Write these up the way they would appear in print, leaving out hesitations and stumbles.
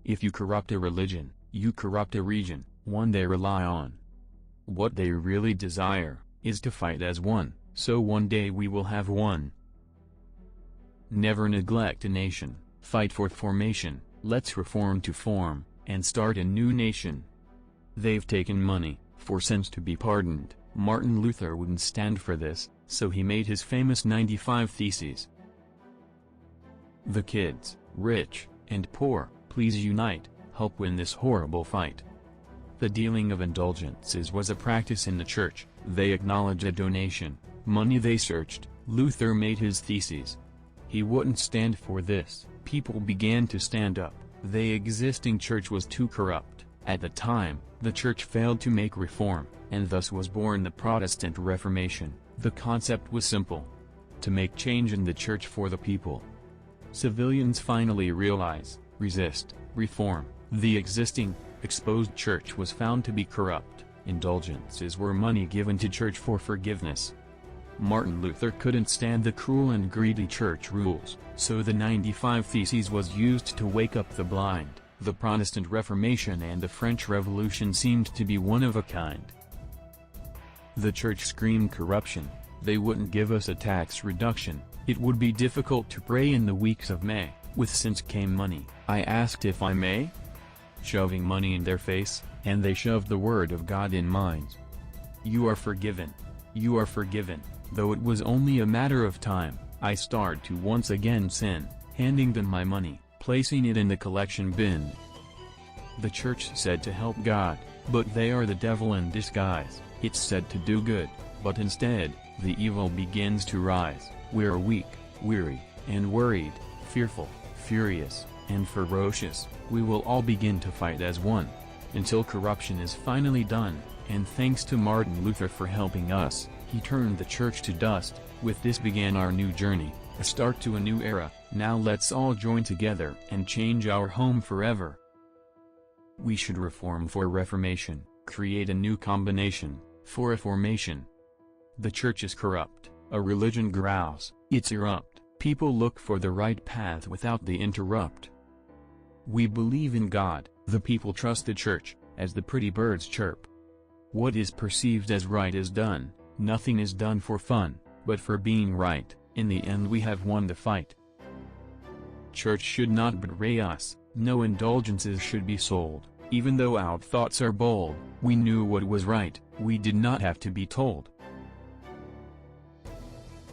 If you corrupt a religion, you corrupt a region, one they rely on. What they really desire is to fight as one, so one day we will have one. Never neglect a nation, fight for formation, let's reform to form, and start a new nation. They've taken money, for sins to be pardoned. Martin Luther wouldn't stand for this, so he made his famous 95 Theses. The kids, rich and poor, please unite, help win this horrible fight. The dealing of indulgences was a practice in the church, they acknowledged a donation, money they searched. Luther made his theses. He wouldn't stand for this, people began to stand up, the existing church was too corrupt. At the time, the church failed to make reform, and thus was born the Protestant Reformation. The concept was simple: to make change in the church for the people. Civilians finally realize, resist, reform. The existing, exposed church was found to be corrupt. Indulgences were money given to church for forgiveness. Martin Luther couldn't stand the cruel and greedy church rules, so the 95 Theses was used to wake up the blind. The Protestant Reformation and the French Revolution seemed to be one of a kind. The church screamed corruption. They wouldn't give us a tax reduction. It would be difficult to pray in the weeks of May. With since came money. I asked if I may? Shoving money in their face, and they shoved the word of God in minds. You are forgiven. You are forgiven. Though it was only a matter of time, I started to once again sin, handing them my money, placing it in the collection bin. The church said to help God, but they are the devil in disguise. It's said to do good, but instead, the evil begins to rise. We're weak, weary, and worried, fearful, furious, and ferocious. We will all begin to fight as one, until corruption is finally done, and thanks to Martin Luther for helping us, he turned the church to dust. With this began our new journey, a start to a new era. Now let's all join together and change our home forever. We should reform for reformation, create a new combination, for a formation. The church is corrupt, a religion growls, it's erupt, people look for the right path without the interrupt. We believe in God, the people trust the church, as the pretty birds chirp. What is perceived as right is done, nothing is done for fun, but for being right. In the end we have won the fight. Church should not betray us, no indulgences should be sold. Even though our thoughts are bold, we knew what was right, we did not have to be told.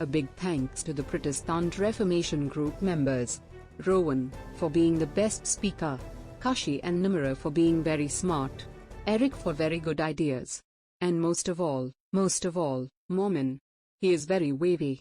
A big thanks to the Protestant Reformation group members. Rowan, for being the best speaker. Kashi and Nimra for being very smart. Eric for very good ideas. And most of all, Mormon. He is very wavy.